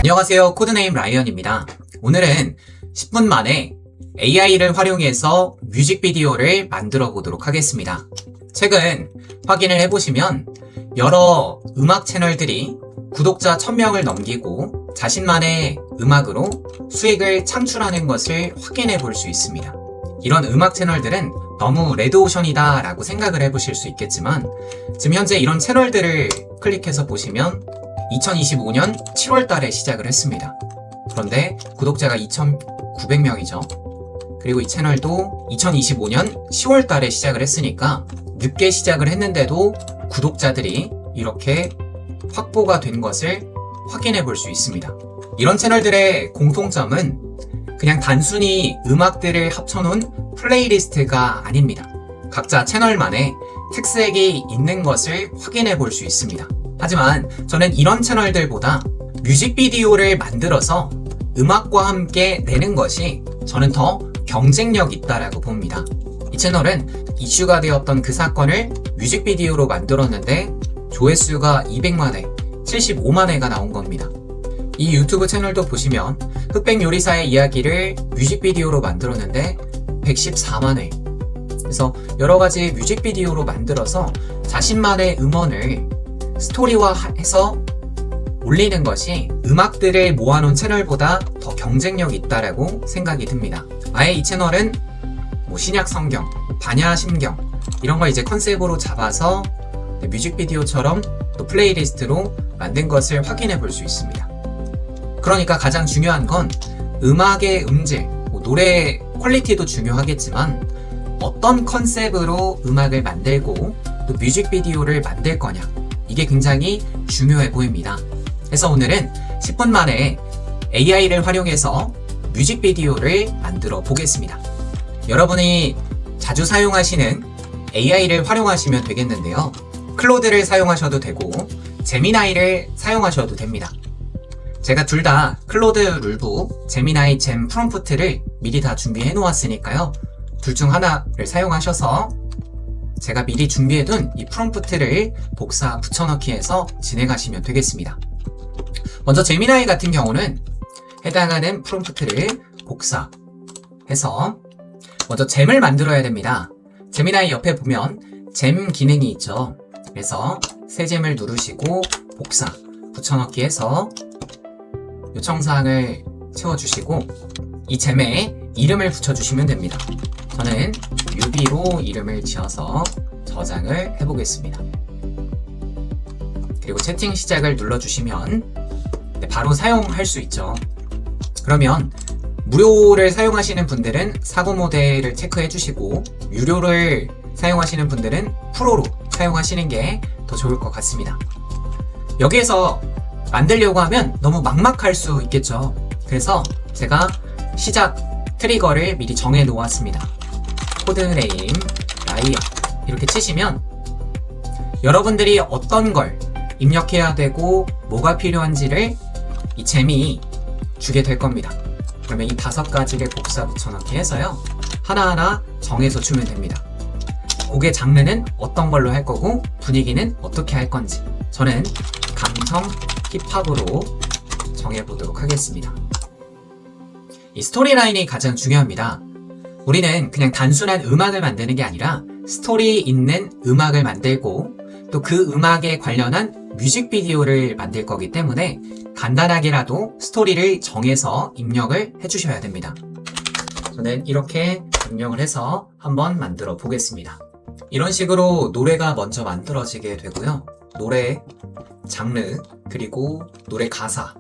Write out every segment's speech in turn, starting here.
안녕하세요. 코드네임 라이언입니다. 오늘은 10분 만에 AI를 활용해서 뮤직비디오를 만들어 보도록 하겠습니다. 최근 확인을 해보시면 여러 음악 채널들이 구독자 1000명을 넘기고 자신만의 음악으로 수익을 창출하는 것을 확인해 볼 수 있습니다. 이런 음악 채널들은 너무 레드오션이다 라고 생각을 해보실 수 있겠지만 지금 현재 이런 채널들을 클릭해서 보시면 2025년 7월 달에 시작을 했습니다. 그런데 구독자가 2,900명이죠. 그리고 이 채널도 2025년 10월 달에 시작을 했으니까 늦게 시작을 했는데도 구독자들이 이렇게 확보가 된 것을 확인해 볼 수 있습니다. 이런 채널들의 공통점은 그냥 단순히 음악들을 합쳐놓은 플레이리스트가 아닙니다. 각자 채널만의 특색이 있는 것을 확인해 볼 수 있습니다. 하지만 저는 이런 채널들보다 뮤직비디오를 만들어서 음악과 함께 내는 것이 저는 더 경쟁력 있다라고 봅니다. 이 채널은 이슈가 되었던 그 사건을 뮤직비디오로 만들었는데 조회수가 200만회, 75만회가 나온 겁니다. 이 유튜브 채널도 보시면 흑백 요리사의 이야기를 뮤직비디오로 만들었는데 114만회. 그래서 여러가지 뮤직비디오로 만들어서 자신만의 음원을 스토리화해서 올리는 것이 음악들을 모아놓은 채널보다 더 경쟁력 있다라고 생각이 듭니다. 아예 이 채널은 신약성경, 반야심경 이런 걸 이제 컨셉으로 잡아서 뮤직비디오처럼 또 플레이리스트로 만든 것을 확인해 볼 수 있습니다. 그러니까 가장 중요한 건 음악의 음질, 노래 퀄리티도 중요하겠지만 어떤 컨셉으로 음악을 만들고 또 뮤직비디오를 만들 거냐, 이게 굉장히 중요해 보입니다. 그래서 오늘은 10분 만에 AI를 활용해서 뮤직비디오를 만들어 보겠습니다. 여러분이 자주 사용하시는 AI를 활용하시면 되겠는데요. 클로드를 사용하셔도 되고 제미나이를 사용하셔도 됩니다. 제가 둘 다 클로드 룰북, 제미나이 잼 프롬프트를 미리 다 준비해 놓았으니까요. 둘 중 하나를 사용하셔서 제가 미리 준비해둔 이 프롬프트를 복사 붙여넣기 해서 진행하시면 되겠습니다. 먼저 제미나이 같은 경우는 해당하는 프롬프트를 복사해서 먼저 잼을 만들어야 됩니다. 제미나이 옆에 보면 잼 기능이 있죠. 그래서 새 잼을 누르시고 복사 붙여넣기 해서 요청사항을 채워주시고 이 잼에 이름을 붙여주시면 됩니다. 저는 뮤비로 이름을 지어서 저장을 해보겠습니다. 그리고 채팅 시작을 눌러주시면 바로 사용할 수 있죠. 그러면 무료를 사용하시는 분들은 사고 모델을 체크해 주시고 유료를 사용하시는 분들은 프로로 사용하시는 게 더 좋을 것 같습니다. 여기에서 만들려고 하면 너무 막막할 수 있겠죠. 그래서 제가 시작 트리거를 미리 정해 놓았습니다. 코드네임 라이언 이렇게 치시면 여러분들이 어떤 걸 입력해야 되고 뭐가 필요한지를 이 잼이 주게 될 겁니다. 그러면 이 5가지를 복사 붙여넣기 해서요. 하나하나 정해서 주면 됩니다. 곡의 장르는 어떤 걸로 할 거고 분위기는 어떻게 할 건지 저는 감성 힙합으로 정해보도록 하겠습니다. 이 스토리라인이 가장 중요합니다. 우리는 그냥 단순한 음악을 만드는 게 아니라 스토리 있는 음악을 만들고 또 그 음악에 관련한 뮤직비디오를 만들 거기 때문에 간단하게라도 스토리를 정해서 입력을 해주셔야 됩니다. 저는 이렇게 입력을 해서 한번 만들어 보겠습니다. 이런 식으로 노래가 먼저 만들어지게 되고요. 노래 장르 그리고 노래 가사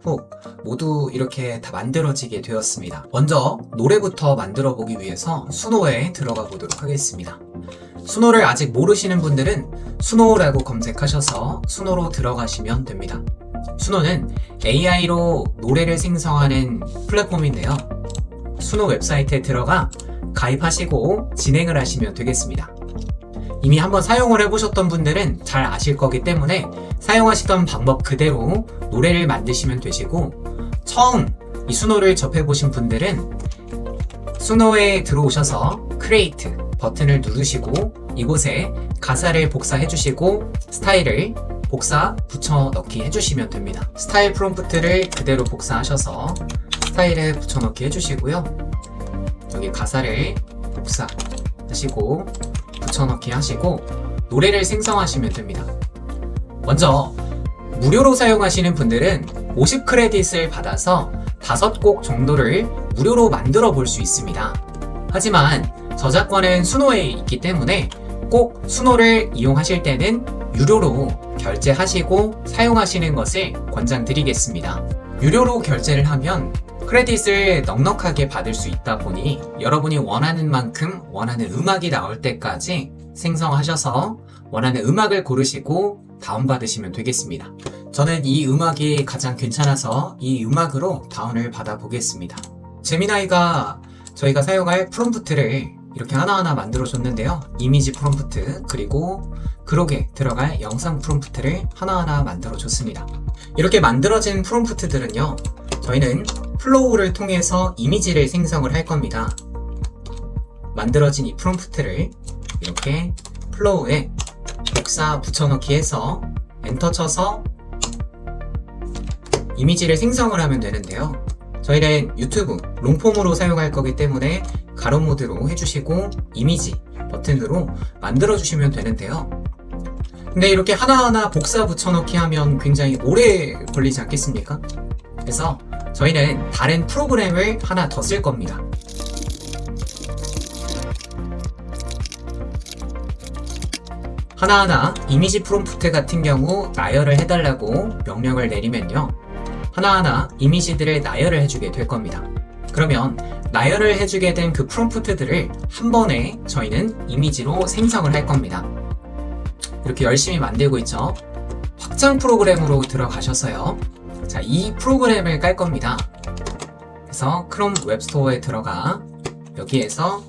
훅 모두 이렇게 다 만들어지게 되었습니다. 먼저 노래부터 만들어 보기 위해서 수노에 들어가 보도록 하겠습니다. 수노를 아직 모르시는 분들은 수노라고 검색하셔서 수노로 들어가시면 됩니다. 수노는 AI로 노래를 생성하는 플랫폼인데요. 수노 웹사이트에 들어가 가입하시고 진행을 하시면 되겠습니다. 이미 한번 사용을 해보셨던 분들은 잘 아실 거기 때문에 사용하시던 방법 그대로 노래를 만드시면 되시고 처음 이 수노를 접해보신 분들은 수노에 들어오셔서 크리에이트 버튼을 누르시고 이곳에 가사를 복사해주시고 스타일을 복사 붙여넣기 해주시면 됩니다. 스타일 프롬프트를 그대로 복사하셔서 스타일에 붙여넣기 해주시고요. 여기 가사를 복사하시고 붙여넣기 하시고 노래를 생성하시면 됩니다. 먼저 무료로 사용하시는 분들은 50 크레딧을 받아서 5곡 정도를 무료로 만들어 볼 수 있습니다. 하지만 저작권은 수노에 있기 때문에 꼭 수노를 이용하실 때는 유료로 결제하시고 사용하시는 것을 권장드리겠습니다. 유료로 결제를 하면 크레딧을 넉넉하게 받을 수 있다 보니 여러분이 원하는 만큼 원하는 음악이 나올 때까지 생성하셔서 원하는 음악을 고르시고 다운받으시면 되겠습니다. 저는 이 음악이 가장 괜찮아서 이 음악으로 다운을 받아 보겠습니다. 제미나이가 저희가 사용할 프롬프트를 이렇게 하나하나 만들어 줬는데요. 이미지 프롬프트 그리고 그록에 들어갈 영상 프롬프트를 하나하나 만들어 줬습니다. 이렇게 만들어진 프롬프트들은요, 저희는 플로우를 통해서 이미지를 생성을 할 겁니다. 만들어진 이 프롬프트를 이렇게 플로우에 복사 붙여넣기 해서 엔터 쳐서 이미지를 생성을 하면 되는데요. 저희는 유튜브 롱폼으로 사용할 거기 때문에 가로 모드로 해주시고 이미지 버튼으로 만들어 주시면 되는데요. 근데 이렇게 하나하나 복사 붙여넣기 하면 굉장히 오래 걸리지 않겠습니까? 그래서 저희는 다른 프로그램을 하나 더 쓸 겁니다. 하나하나 이미지 프롬프트 같은 경우 나열을 해달라고 명령을 내리면요, 하나하나 이미지들을 나열을 해주게 될 겁니다. 그러면 나열을 해주게 된 그 프롬프트들을 한 번에 저희는 이미지로 생성을 할 겁니다. 이렇게 열심히 만들고 있죠. 확장 프로그램으로 들어가셔서요, 자, 이 프로그램을 깔 겁니다. 그래서 크롬 웹스토어에 들어가 여기에서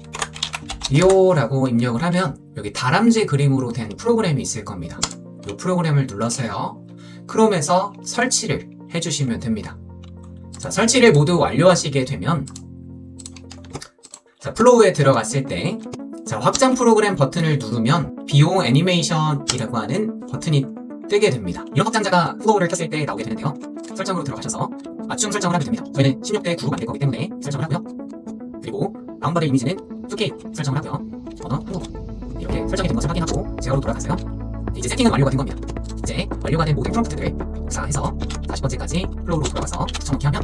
비오라고 입력을 하면 여기 다람쥐 그림으로 된 프로그램이 있을 겁니다. 이 프로그램을 눌러서요, 크롬에서 설치를 해주시면 됩니다. 자, 설치를 모두 완료하시게 되면 자, 플로우에 들어갔을 때 자, 확장 프로그램 버튼을 누르면 비오 애니메이션이라고 하는 버튼이 뜨게 됩니다. 이런 확장자가 플로우를 켰을 때 나오게 되는데요. 설정으로 들어가셔서 맞춤 설정을 하면 됩니다. 저희는 16대 9로 만들 거기 때문에 설정을 하고요. 그리고 다운받을 이미지는 2K 설정을 하고요. 언어 한국어 이렇게 설정이 된 것을 확인하고 제어로 돌아가세요. 이제 세팅은 완료가 된 겁니다. 이제 완료가 된 모든 프롬프트들을 복사해서 40번째까지 플로우로 돌아가서 붙여넣기 하면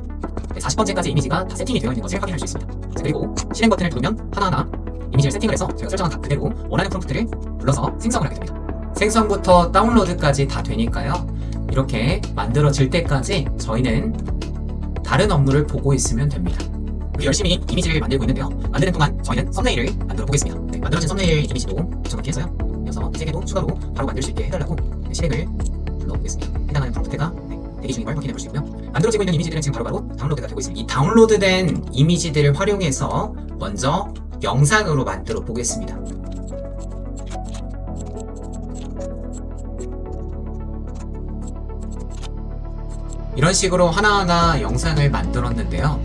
40번째까지 이미지가 다 세팅이 되어 있는 것을 확인할 수 있습니다. 자, 그리고 실행 버튼을 누르면 하나하나 이미지를 세팅을 해서 저희가 설정한 각 그대로 원하는 프롬프트를 눌러서 생성을 하게 됩니다. 생성부터 다운로드까지 다 되니까요, 이렇게 만들어질 때까지 저희는 다른 업무를 보고 있으면 됩니다. 우리 열심히 이미지를 만들고 있는데요, 만드는 동안 저희는 썸네일을 만들어 보겠습니다. 네, 만들어진 썸네일 이미지도 붙여넣기 해서요, 이어서 3개도 추가로 바로 만들 수 있게 해달라고 실행을 눌러보겠습니다. 해당하는 프롬프트가 대기 중인 걸 확인해 볼 수 있고요. 만들어지고 있는 이미지들은 지금 바로바로 다운로드가 되고 있습니다. 이 다운로드된 이미지들을 활용해서 먼저 영상으로 만들어 보겠습니다. 이런 식으로 하나하나 영상을 만들었는데요.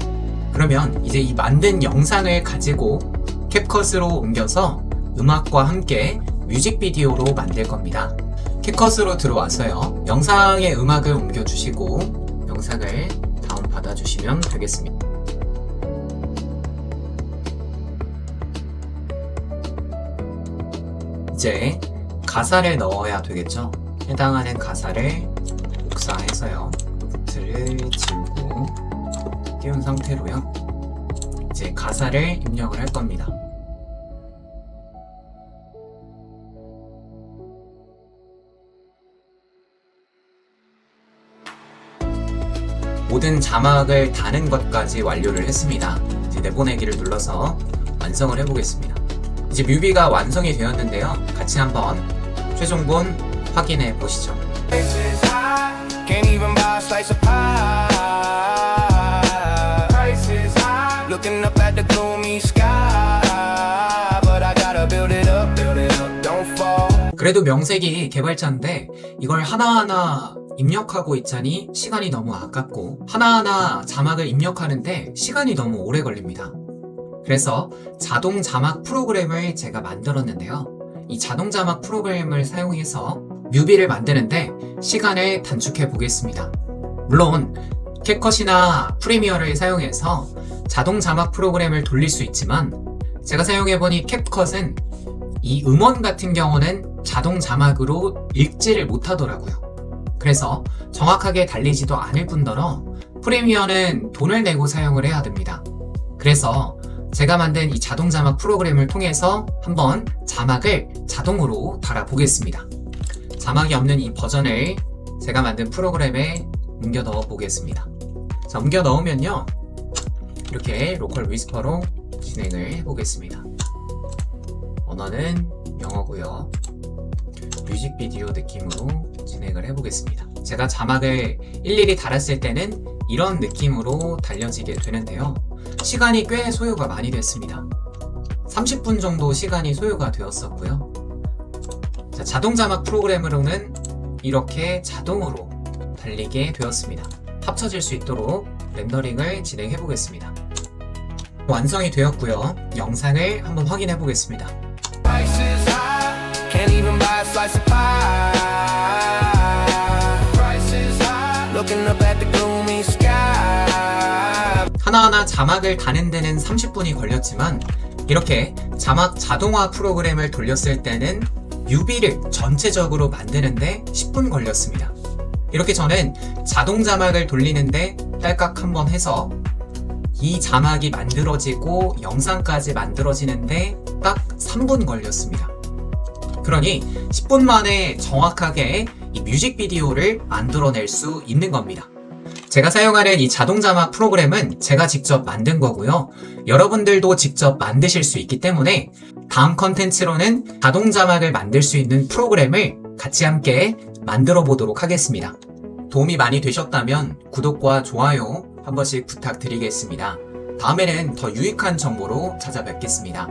그러면 이제 이 만든 영상을 가지고 캡컷으로 옮겨서 음악과 함께 뮤직비디오로 만들 겁니다. 캡컷으로 들어와서요, 영상의 음악을 옮겨주시고 영상을 다운받아 주시면 되겠습니다. 이제 가사를 넣어야 되겠죠. 해당하는 가사를 복사해서요, 루트를 지우고 띄운 상태로요, 이제 가사를 입력을 할 겁니다. 모든 자막을 다는 것까지 완료를 했습니다. 이제 내보내기를 눌러서 완성을 해보겠습니다. 이제 뮤비가 완성이 되었는데요, 같이 한번 최종본 확인해 보시죠. 그래도 명색이 개발자인데 이걸 하나하나 입력하고 있자니 시간이 너무 아깝고 하나하나 자막을 입력하는데 시간이 너무 오래 걸립니다. 그래서 자동 자막 프로그램을 제가 만들었는데요. 이 자동 자막 프로그램을 사용해서 뮤비를 만드는데 시간을 단축해 보겠습니다. 물론 캡컷이나 프리미어를 사용해서 자동 자막 프로그램을 돌릴 수 있지만 제가 사용해보니 캡컷은 이 음원 같은 경우는 자동 자막으로 읽지를 못하더라고요. 그래서 정확하게 달리지도 않을 뿐더러 프리미어는 돈을 내고 사용을 해야 됩니다. 그래서 제가 만든 이 자동 자막 프로그램을 통해서 한번 자막을 자동으로 달아보겠습니다. 자막이 없는 이 버전을 제가 만든 프로그램에 옮겨 넣어 보겠습니다. 자, 옮겨 넣으면요, 이렇게 로컬 위스퍼로 진행을 해보겠습니다. 언어는 영어고요. 뮤직비디오 느낌으로 진행을 해보겠습니다. 제가 자막을 일일이 달았을 때는 이런 느낌으로 달려지게 되는데요. 시간이 꽤 소요가 많이 됐습니다. 30분 정도 시간이 소요가 되었었고요. 자, 자동 자막 프로그램으로는 이렇게 자동으로 달리게 되었습니다. 합쳐질 수 있도록 렌더링을 진행해 보겠습니다. 완성이 되었고요. 영상을 한번 확인해 보겠습니다. 하나하나 자막을 다는 데는 30분이 걸렸지만 이렇게 자막 자동화 프로그램을 돌렸을 때는 뮤비를 전체적으로 만드는데 10분 걸렸습니다. 이렇게 저는 자동 자막을 돌리는데 딸깍 한번 해서 이 자막이 만들어지고 영상까지 만들어지는데 딱 3분 걸렸습니다. 그러니 10분 만에 정확하게 이 뮤직비디오를 만들어낼 수 있는 겁니다. 제가 사용하는 이 자동 자막 프로그램은 제가 직접 만든 거고요. 여러분들도 직접 만드실 수 있기 때문에 다음 컨텐츠로는 자동 자막을 만들 수 있는 프로그램을 같이 함께 만들어 보도록 하겠습니다. 도움이 많이 되셨다면 구독과 좋아요 한 번씩 부탁드리겠습니다. 다음에는 더 유익한 정보로 찾아뵙겠습니다.